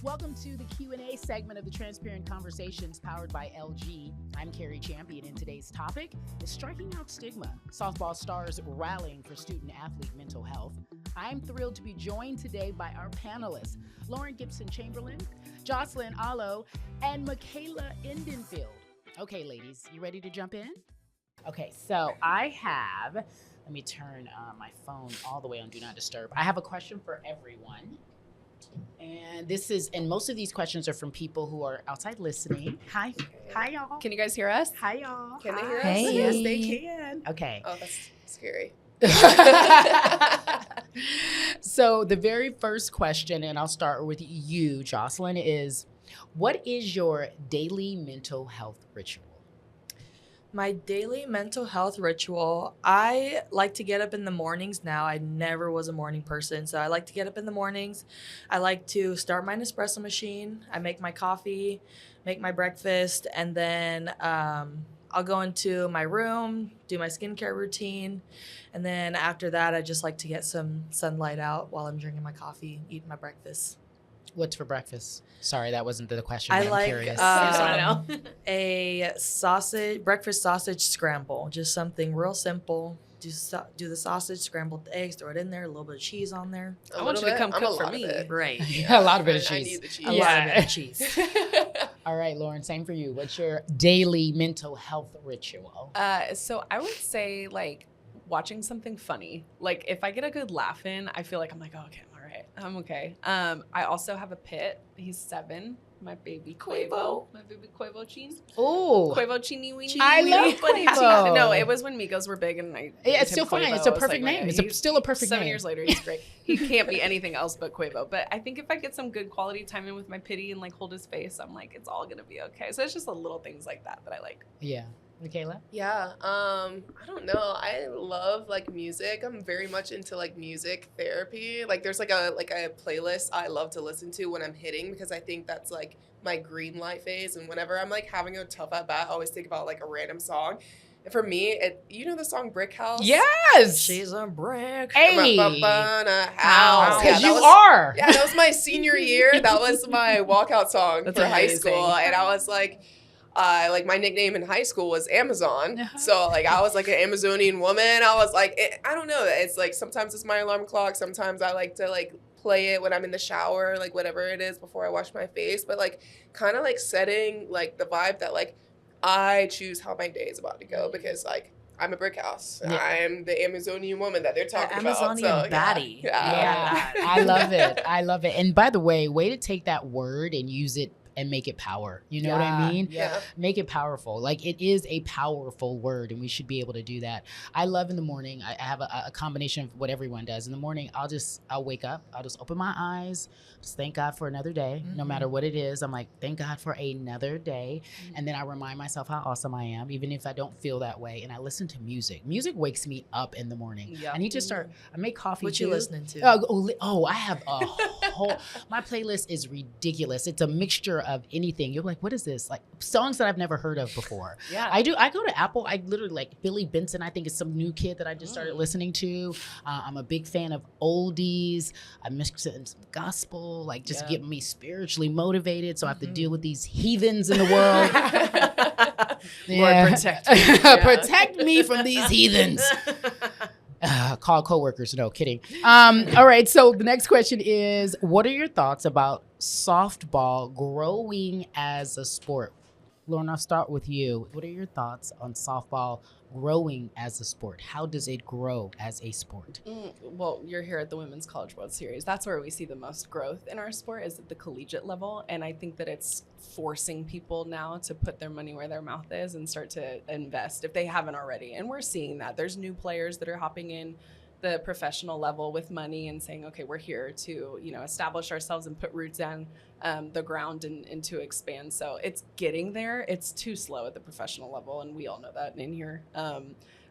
Welcome to the Q&A segment of the Transparent Conversations powered by LG. I'm Cari Champion, and today's topic is striking out stigma. Softball stars rallying for student-athlete mental health. I'm thrilled to be joined today by our panelists, Gipson Chamberlain, Jocelyn Alo, and Michaela Edenfield. Okay, ladies, you ready to jump in? Okay, so I have, let me turn my phone all the way on Do Not Disturb. I have a question for everyone. And most of these questions are from people who are outside listening. Hi y'all. Can you guys hear us? Hi y'all. Can they hear us? Hey. Yes, they can. Okay. Oh, that's scary. So the very first question, and I'll start with you, Jocelyn, is what is your daily mental health ritual? My daily mental health ritual, I like to get up in the mornings now. I never was a morning person, so I like to get up in the mornings. I like to start my Nespresso machine. I make my coffee, make my breakfast, and then I'll go into my room, do my skincare routine, and then after that, I just like to get some sunlight out while I'm drinking my coffee, eating my breakfast. What's for breakfast? Sorry, that wasn't the question. I I'm like curious. a breakfast sausage scramble, just something real simple. Do the sausage, scrambled eggs, throw it in there, a little bit of cheese on there. I want you to come cook for me. Right. Yeah, a lot of bit of cheese. I need the cheese. A lot of bit of cheese. All right, Lauren, same for you. What's your daily mental health ritual? So I would say like watching something funny. Like if I get a good laugh in, I feel like I'm like, oh, okay, I'm all right. I'm okay. I also have a pit. He's 7. My baby Quavo. My baby Quavo Chin. Oh, Quavo Chini Weenie. I love Quavo. No, it was when Migos were big and I yeah, it's still Quavo. fine. It's a I was perfect like, name. he's It's still a perfect 7 name. years later, he's great. He can't be anything else but Quavo. But I think if I get some good quality time in with my pitty and like hold his face, I'm like, it's all gonna be okay. So it's just the little things like that I like. Yeah. Michaela? Yeah. I don't know. I love like music. I'm very much into like music therapy. Like there's like a playlist I love to listen to when I'm hitting because I think that's like my green light phase. And whenever I'm like having a tough at bat, I always think about like a random song. And for me, you know the song Brick House? Yes. She's a brick. Hey. House. Because Yeah, you are. Yeah, that was my senior year. That was my walkout song That's for high amazing. school. And I was like my nickname in high school was Amazon. So like I was like an Amazonian woman. I was like, I don't know. It's like sometimes it's my alarm clock. Sometimes I like to like play it when I'm in the shower, like whatever it is before I wash my face. But like kind of like setting like the vibe that like I choose how my day is about to go because like I'm a brick house. Yeah. I'm the Amazonian woman that they're talking Amazonian about. So, baddie. Yeah. I love it. I love it. And by the way, way to take that word and use it and make it power. You know what I mean? Yeah. Make it powerful. Like it is a powerful word and we should be able to do that. I love in the morning, I have a combination of what everyone does. In the morning, I'll wake up, I'll just open my eyes, just thank God for another day, no matter what it is. I'm like, thank God for another day. And then I remind myself how awesome I am, even if I don't feel that way. And I listen to music. Music wakes me up in the morning. Yep. I need to start, I make coffee What too. you listening to? I have a whole, my playlist is ridiculous. It's a mixture of anything. You're like, what is this? Like songs that I've never heard of before. Yeah. I go to Apple. I literally like Billy Benson. I think is some new kid that I just started listening to. I'm a big fan of oldies. I mix in some gospel, like just get me spiritually motivated. So I have to deal with these heathens in the world. Lord, protect me. Protect me from these heathens. Call coworkers. No, kidding. All right. So the next question is, what are your thoughts about softball growing as a sport? Lauren, I'll start with you. What are your thoughts on softball growing as a sport? How does it grow as a sport? Well, you're here at the Women's College World Series. That's where we see the most growth in our sport is at the collegiate level. And I think that it's forcing people now to put their money where their mouth is and start to invest if they haven't already. And we're seeing that. There's new players that are hopping in the professional level with money and saying, okay, we're here to, establish ourselves and put roots down the ground and to expand. So it's getting there. It's too slow at the professional level, and we all know that in here.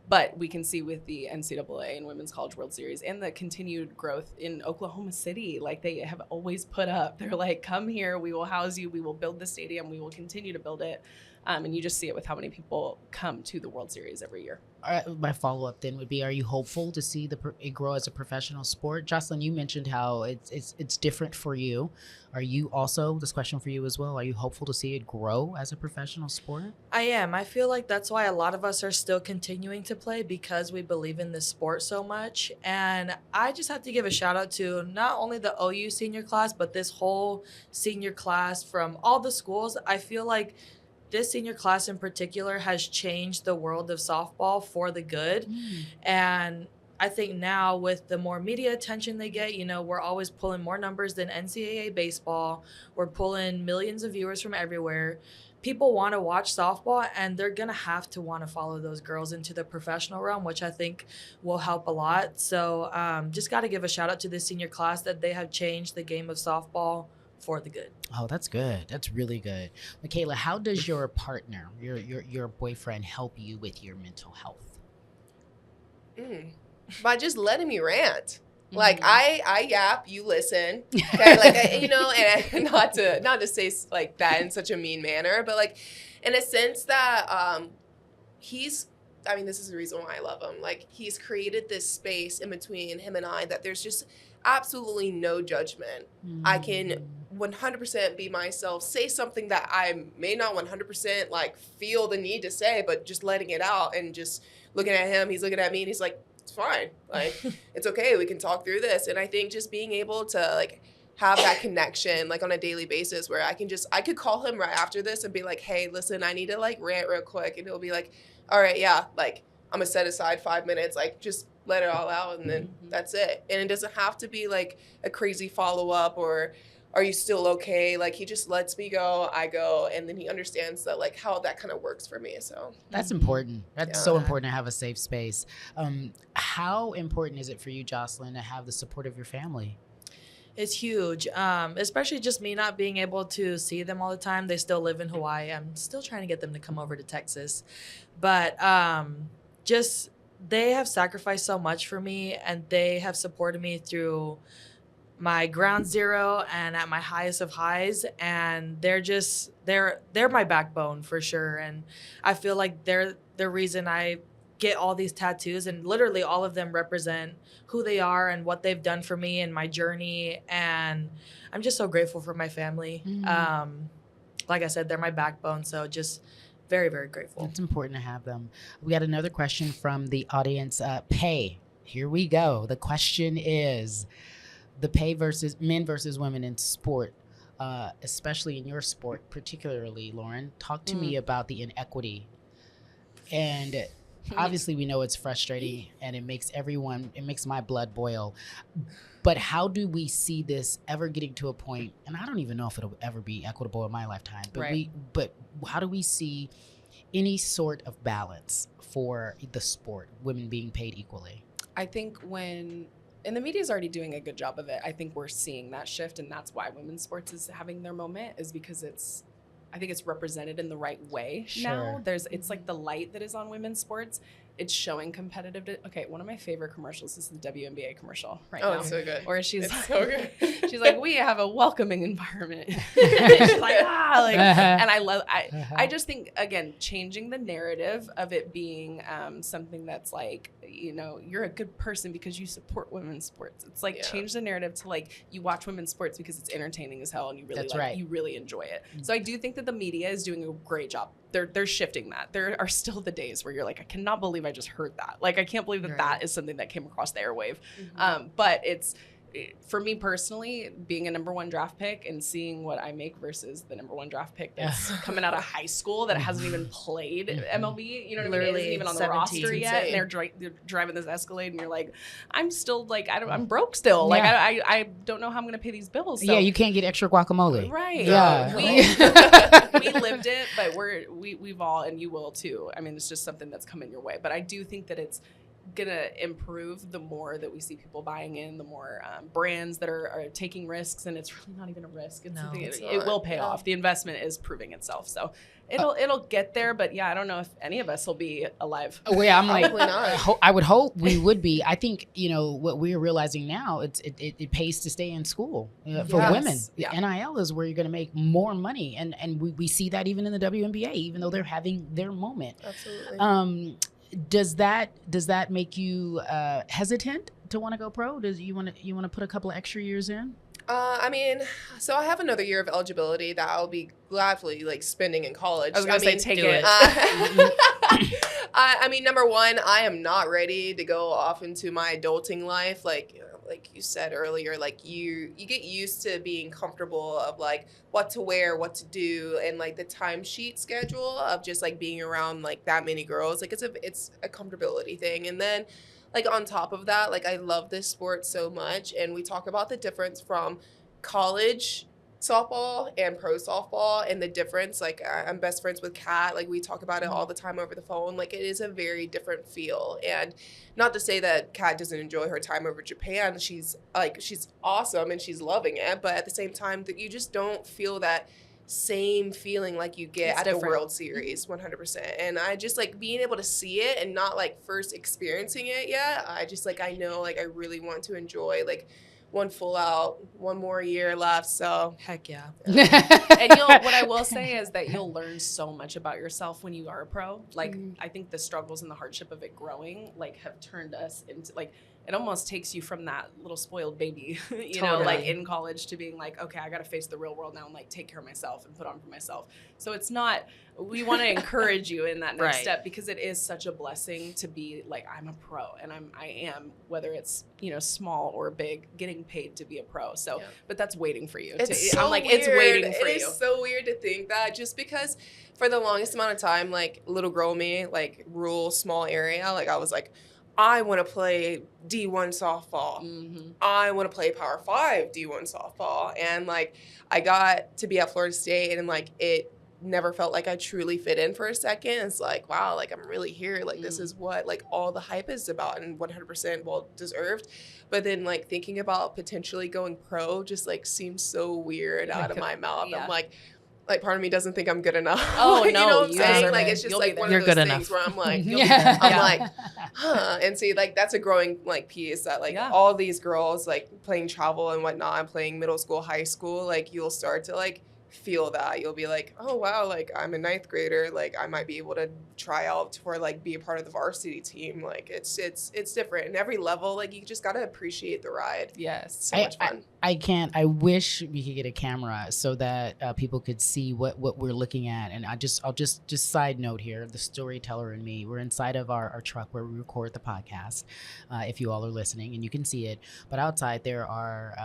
But we can see with the NCAA and Women's College World Series and the continued growth in Oklahoma City, like they have always put up. They're like, come here, we will house you, we will build the stadium, we will continue to build it. And you just see it with how many people come to the World Series every year. My follow-up then would be, are you hopeful to see it grow as a professional sport? Jocelyn, you mentioned how it's different for you. Are you also, this question for you as well, are you hopeful to see it grow as a professional sport? I am. I feel like that's why a lot of us are still continuing to play, because we believe in this sport so much. And I just have to give a shout out to not only the OU senior class, but this whole senior class from all the schools. I feel like this senior class in particular has changed the world of softball for the good. And I think now with the more media attention they get, we're always pulling more numbers than NCAA baseball. We're pulling millions of viewers from everywhere. People want to watch softball, and they're going to have to want to follow those girls into the professional realm, which I think will help a lot. So just got to give a shout out to this senior class that they have changed the game of softball for the good. Oh, that's good. That's really good. Michaela, how does your partner, your boyfriend, help you with your mental health? By just letting me rant. Like I yap, you listen. Okay, like and not to say like that in such a mean manner, but like in a sense that this is the reason why I love him. Like, he's created this space in between him and I that there's just absolutely no judgment. I can 100% be myself, say something that I may not 100% like feel the need to say, but just letting it out and just looking at him, he's looking at me, and he's like, it's fine. Like, it's okay. We can talk through this. And I think just being able to like have that connection like on a daily basis where I could call him right after this and be like, hey, listen, I need to like rant real quick. And he'll be like, all right, yeah, like I'm gonna set aside 5 minutes, like just let it all out, and then that's it. And it doesn't have to be like a crazy follow-up or are you still okay? Like, he just lets me go, I go, and then he understands that like how that kind of works for me. So that's important. That's so important to have a safe space. How important is it for you, Jocelyn, to have the support of your family? It's huge, especially just me not being able to see them all the time. They still live in Hawaii. I'm still trying to get them to come over to Texas. But just they have sacrificed so much for me, and they have supported me through my ground zero and at my highest of highs. And they're my backbone for sure. And I feel like they're the reason I get all these tattoos, and literally all of them represent who they are and what they've done for me and my journey. And I'm just so grateful for my family. Like I said, they're my backbone. So just very, very grateful. It's important to have them. We got another question from the audience. Pay. Here we go. The question is the pay versus men versus women in sport, especially in your sport, particularly, Lauren. Talk to me about the inequity. And obviously we know it's frustrating and it makes my blood boil. But how do we see this ever getting to a point, and I don't even know if it'll ever be equitable in my lifetime, but but how do we see any sort of balance for the sport, women being paid equally? I think and the media is already doing a good job of it. I think we're seeing that shift, and that's why women's sports is having their moment, is because I think it's represented in the right way now. It's like the light that is on women's sports. It's showing competitive. Okay, one of my favorite commercials is the WNBA commercial right now. Oh, it's so good. Or she's like, so good. She's like, we have a welcoming environment. She's like, and I just think, again, changing the narrative of it being something that's like, you're a good person because you support women's sports. It's like change the narrative to like you watch women's sports because it's entertaining as hell and you really you really enjoy it. So I do think that the media is doing a great job. They're shifting that. There are still the days where you're like, I cannot believe I just heard that. Like, I can't believe that that is something that came across the airwave. But for me personally, being a number 1 draft pick and seeing what I make versus the number 1 draft pick that's coming out of high school that hasn't even played MLB, you know what I mean? Isn't even on the roster yet, and they're driving this Escalade, and you're like, I'm still like, I'm broke still. Like, I don't know how I'm going to pay these bills. So. Yeah, you can't get extra guacamole. Right. Yeah. We lived it, but we've all, and you will too. I mean, it's just something that's coming your way. But I do think that it's gonna improve the more that we see people buying in, the more brands that are taking risks, and it's really not even a risk. It will pay off. The investment is proving itself, so it'll get there. But yeah, I don't know if any of us will be alive. Oh, yeah, I'm like, Probably not. I would hope we would be. I think, what we're realizing now, it pays to stay in school for women. Yeah. NIL is where you're going to make more money, and we see that even in the WNBA, even though they're having their moment. Absolutely. Does that make you hesitant to want to go pro? Do you want to put a couple of extra years in? I mean, so I have another year of eligibility that I'll be gladly like spending in college. I was gonna say take it. I mean, number one, I am not ready to go off into my adulting life. Like you said earlier, like you get used to being comfortable of like what to wear, what to do, and like the timesheet schedule of just like being around like that many girls. Like it's a comfortability thing, and then like on top of that, like I love this sport so much, and we talk about the difference from college softball and pro softball and the difference. Like I'm best friends with Kat, like we talk about it all the time over the phone. Like it is a very different feel, and not to say that Kat doesn't enjoy her time over Japan. She's awesome and she's loving it, but at the same time that you just don't feel that same feeling like you get at the World Series 100%. And I just like being able to see it and not like first experiencing it yet. I just like I know like I really want to enjoy like one more year left. So Heck yeah. And what I will say is that you'll learn so much about yourself when you are a pro. Like I think the struggles and the hardship of it growing like have turned us into like it almost takes you from that little spoiled baby, you know, like in college to being like, okay, I got to face the real world now and like take care of myself and put on for myself. So it's not, we want to encourage you in that next step because it is such a blessing to be like, I'm a pro and I am, whether it's, small or big, getting paid to be a pro. So, but that's waiting for you. It's weird. It's waiting for you. It is so weird to think that just because for the longest amount of time, like little girl me, like rural small area, like I was like, I want to play D1 softball. Mm-hmm. I want to play Power 5 D1 softball. And like I got to be at Florida State and like it never felt like I truly fit in for a second. It's like, wow, like I'm really here. Like this is what like all the hype is about and 100% well deserved. But then like thinking about potentially going pro just like seems so weird out of my mouth. Yeah. I'm like part of me doesn't think I'm good enough. Oh, like, no, you know what I'm saying? Like, it. it's just You'll like one You're of those good things enough. where I'm like, I'm like, huh. And see, like, that's a growing, like, piece that, like, all these girls, like, playing travel and whatnot and playing middle school, high school, like, you'll start to, like, feel that. You'll be like, oh, wow, like, I'm a ninth grader. Like, I might be able to try out for, like, be a part of the varsity team. Like, it's different. And every level, like, you just got to appreciate the ride. Yes. It's so much fun. I wish we could get a camera so that people could see what we're looking at. And I'll just side note here, the storyteller and me, we're inside of our truck where we record the podcast, if you all are listening, and you can see it. But outside there are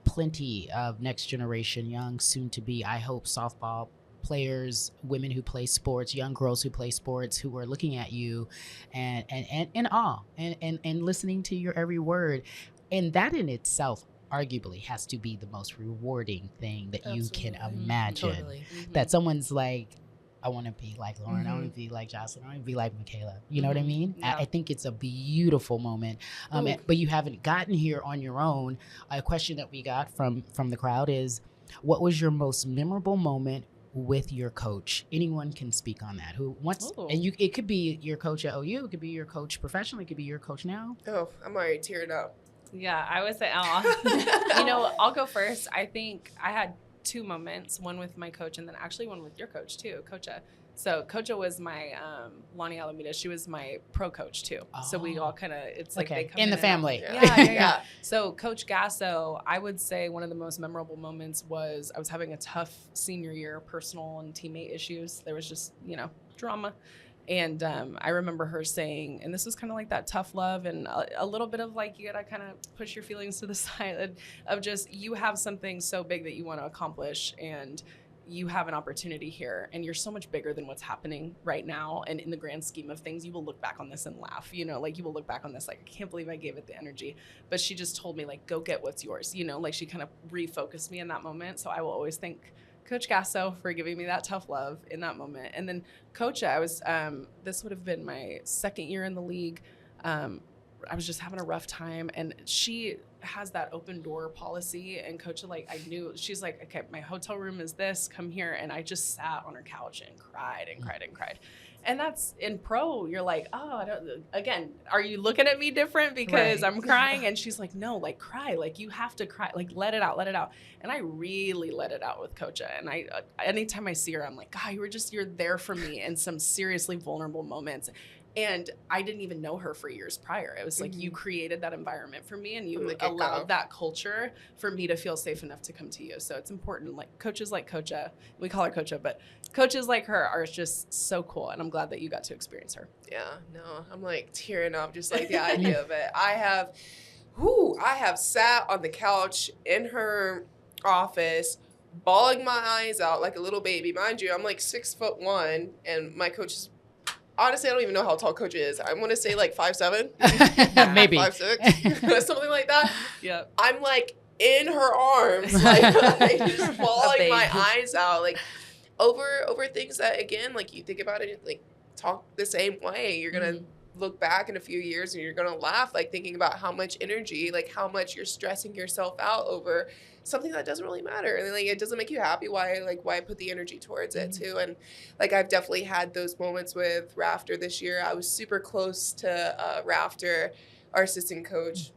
plenty of next generation, young, soon to be, I hope, softball players, women who play sports, young girls who play sports, who are looking at you and in awe and listening to your every word. And that in itself arguably has to be the most rewarding thing that you can imagine. Totally. That someone's like, I want to be like Lauren, I want to be like Jocelyn, I want to be like Michaela. You know what I mean? Yeah. I think it's a beautiful moment. But you haven't gotten here on your own. A question that we got from the crowd is, what was your most memorable moment with your coach? Anyone can speak on that. Who wants? And it could be your coach at OU, it could be your coach professionally, it could be your coach now. Oh, I'm already teared up. Yeah, I would say, I'll go first. I think I had two moments, one with my coach and then actually one with your coach too, Coacha. So Coacha was my Lonnie Alameda. She was my pro coach too. Oh. So we all kind of, it's like they come in the family. Yeah. So Coach Gasso, I would say one of the most memorable moments was I was having a tough senior year, personal and teammate issues. There was just, drama. And I remember her saying, and this was kind of like that tough love and a little bit of like, you got to kind of push your feelings to the side of just, you have something so big that you want to accomplish and you have an opportunity here and you're so much bigger than what's happening right now. And in the grand scheme of things, you will look back on this and laugh, like you will look back on this, like, I can't believe I gave it the energy, but she just told me like, go get what's yours, like she kind of refocused me in that moment. So I will always thank Coach Gasso for giving me that tough love in that moment. And then Coach, I was, this would have been my second year in the league. I was just having a rough time, and she has that open door policy, and coach, like, I knew, she's like, okay, my hotel room is this, come here. And I just sat on her couch and cried and cried and cried. And that's in pro, you're like, oh, again, are you looking at me different because I'm crying? And she's like, no, like, cry, like, you have to cry, like, let it out. And I really let it out with Coach. And anytime I see her, I'm like, God, you're there for me in some seriously vulnerable moments. And I didn't even know her for years prior. It was like, you created that environment for me, and you allowed that culture for me to feel safe enough to come to you. So it's important. Like, coaches like Coacha, we call her Coacha, but coaches like her are just so cool. And I'm glad that you got to experience her. Yeah, no, I'm like tearing up just like the idea of it. I have sat on the couch in her office, bawling my eyes out like a little baby. Mind you, I'm like 6'1", and my coach is, honestly, I don't even know how tall Coach is. I want to say like 5'7", maybe 5'6", something like that. Yeah, I'm like in her arms, like just bawling my eyes out, like over things that, again, like, you think about it, like, talk the same way. You're gonna look back in a few years and you're gonna laugh, like, thinking about how much energy, like, how much you're stressing yourself out over something that doesn't really matter, and like, it doesn't make you happy. Why put the energy towards it too? And like, I've definitely had those moments with Rafter this year. I was super close to Rafter, our assistant coach,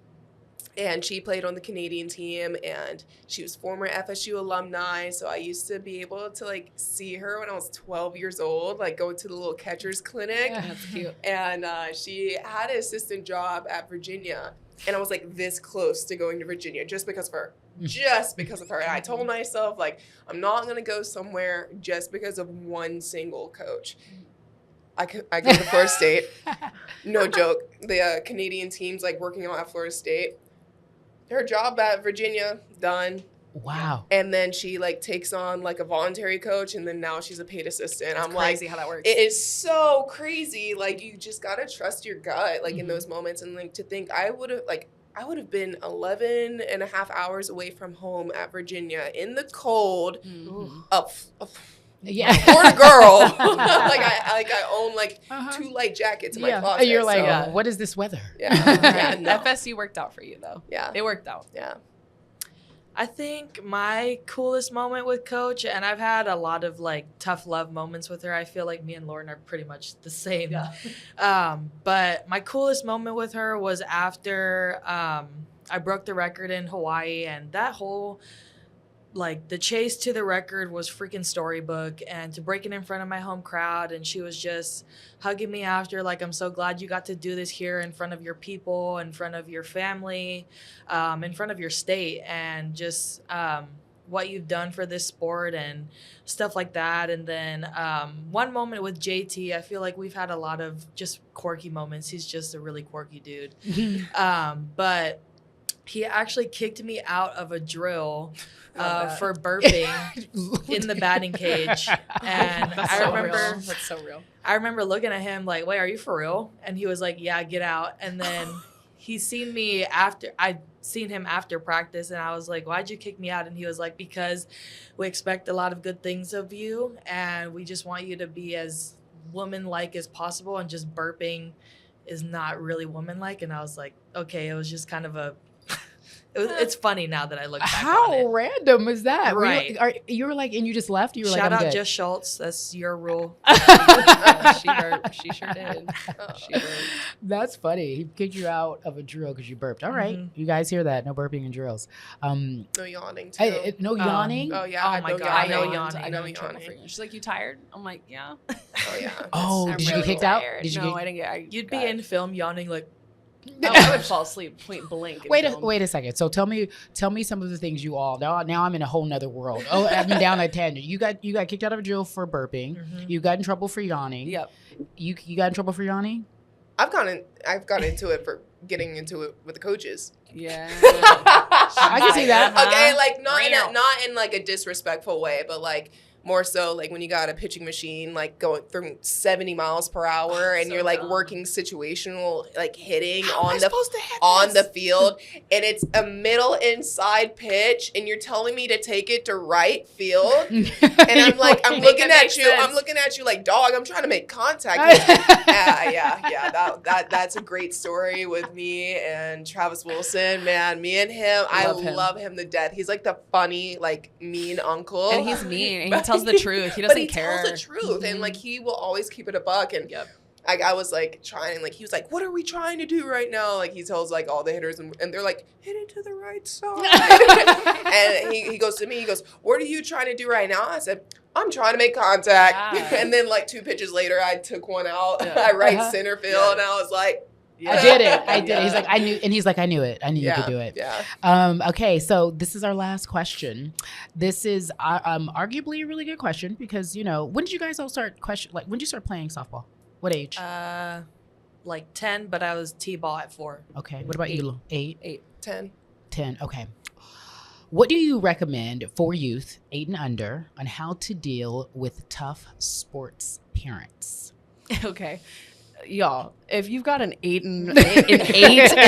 and she played on the Canadian team, and she was former FSU alumni. So I used to be able to like see her when I was 12 years old, like go to the little catcher's clinic. Yeah, that's cute. And she had an assistant job at Virginia, and I was like this close to going to Virginia just because of her. And I told myself, like, I'm not going to go somewhere just because of one single coach. I go to Florida State. No joke. The Canadian team's like working out at Florida State. Her job at Virginia, done. Wow. And then she like takes on like a voluntary coach, and then now she's a paid assistant. It's I'm crazy like, how that works. it is so crazy. Like, you just got to trust your gut, like, in those moments. And like, to think I would have been 11 and a half hours away from home at Virginia in the cold, Yeah. Florida girl. I own like 2 light jackets in my closet. You're like, so. what is this weather? Yeah. No. FSU worked out for you, though. Yeah. It worked out. Yeah. I think my coolest moment with Coach, and I've had a lot of like tough love moments with her. I feel like me and Lauren are pretty much the same. Yeah. But my coolest moment with her was after I broke the record in Hawaii, and that whole, like, the chase to the record was freaking storybook, and to break it in front of my home crowd, and she was just hugging me after, like, I'm so glad you got to do this here in front of your people, in front of your family, in front of your state, and just what you've done for this sport and stuff like that. And then one moment with JT, I feel like we've had a lot of just quirky moments. He's just a really quirky dude. But he actually kicked me out of a drill for burping in the batting cage. And That's so real. I remember looking at him like, wait, are you for real? And he was like, yeah, get out. And then I'd seen him after practice, and I was like, why'd you kick me out? And he was like, because we expect a lot of good things of you, and we just want you to be as woman-like as possible, and just burping is not really woman-like. And I was like, okay, it was just kind of it's funny now that I look back on it. How random is that? Right. You were like, and you just left? You were Shout like, I'm out good. Jess Schultz. That's your rule. She burped. She sure did. She burped. That's funny. He kicked you out of a drill because you burped. All right. You guys hear that? No burping in drills. No yawning, too. No yawning? Oh, yeah. Oh, my God. Yawning. I know yawning. I know I'm in trouble yawning. for you. She's like, you tired? I'm like, yeah. Oh, yeah. Oh, I'm did you really get kicked out? tired. Did you No, get... I didn't get. You'd be in film yawning like, Oh, I would fall asleep point blank. Wait a second. So tell me some of the things you all now I'm in a whole nother world. Oh, I've been down a tangent. You got kicked out of a drill for burping. You got in trouble for yawning. Yep. You got in trouble for yawning? I've gotten into it for getting into it with the coaches. Yeah. I can see that. Okay, like not in like a disrespectful way, but like more so like when you got a pitching machine like going through 70 miles per hour and you're like working situational like hitting on the field and it's a middle inside pitch and you're telling me to take it to right field and I'm like I'm looking at you like dog, I'm trying to make contact. That's a great story with me and Travis Wilson, man. Me and him, I love him to death. He's like the funny like mean uncle, and he's mean and he tells the truth. He doesn't care. Tells the truth, and like he will always keep it a buck. And I was like trying, like he was like, "What are we trying to do right now?" Like he tells like all the hitters, and they're like, "Hit it to the right side." And he goes to me, he goes, "What are you trying to do right now?" I said, "I'm trying to make contact." Yeah. And then like 2 pitches later, I took one out. I right center field, and I was like. Yeah. I did it. He's like, I knew, and he's like, I knew it. I knew you could do it. Yeah. Okay, so this is our last question. This is arguably a really good question because, you know, when did you guys all start when did you start playing softball? What age? Like 10, but I was T-ball at 4. Okay. What about you? 8? 10. 10. Okay. What do you recommend for youth 8 and under on how to deal with tough sports parents? Okay. Y'all, if you've got an 8 and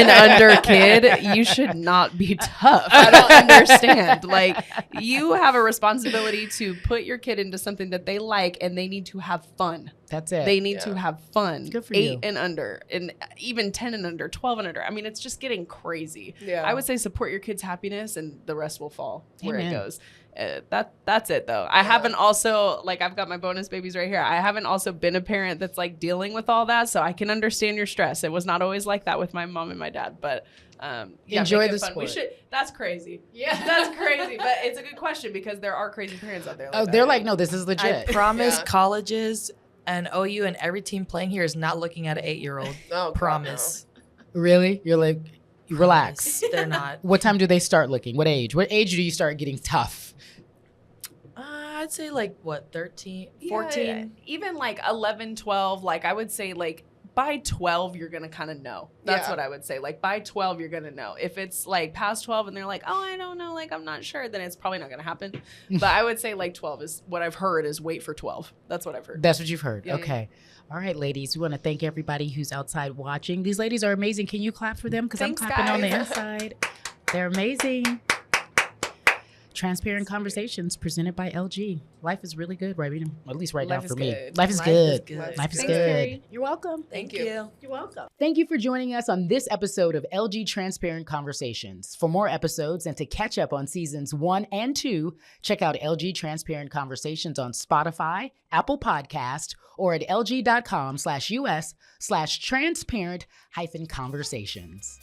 under kid, you should not be tough. I don't understand. Like, you have a responsibility to put your kid into something that they like, and they need to have fun. That's it. They need to have fun. Good for 8 you. and under, and even 10 and under, 12 and under. I mean, it's just getting crazy. Yeah. I would say support your kid's happiness, and the rest will fall where Amen. it goes. That's it though. I haven't also, like, I've got my bonus babies right here. I haven't also been a parent that's like dealing with all that, so I can understand your stress. It was not always like that with my mom and my dad, but enjoy the fun. sport. That's crazy. Yeah, that's crazy. But it's a good question because there are crazy parents out there. They're like, no, this is legit. I promise colleges and OU and every team playing here is not looking at an 8-year-old. Oh, promise. Really? You're like, relax. They're not. What time do they start looking? What age? What age do you start getting tough? I'd say like what, 13, 14? Yeah, even like 11, 12, like I would say like by 12, you're going to kind of know. That's what I would say. Like by 12, you're going to know. If it's like past 12 and they're like, oh, I don't know, like I'm not sure, then it's probably not going to happen. But I would say like 12 is what I've heard is wait for 12. That's what I've heard. That's what you've heard. Yeah. Okay. All right, ladies, we want to thank everybody who's outside watching. These ladies are amazing. Can you clap for them? Because I'm clapping on the inside. They're amazing. Transparent Conversations presented by LG. Life is really good, right? At least right now for me. Life is good. Life is good. You're welcome. Thank you. You're welcome. Thank you for joining us on this episode of LG Transparent Conversations. For more episodes and to catch up on seasons 1 and 2, check out LG Transparent Conversations on Spotify, Apple Podcast, or at lg.com/us/transparent-conversations.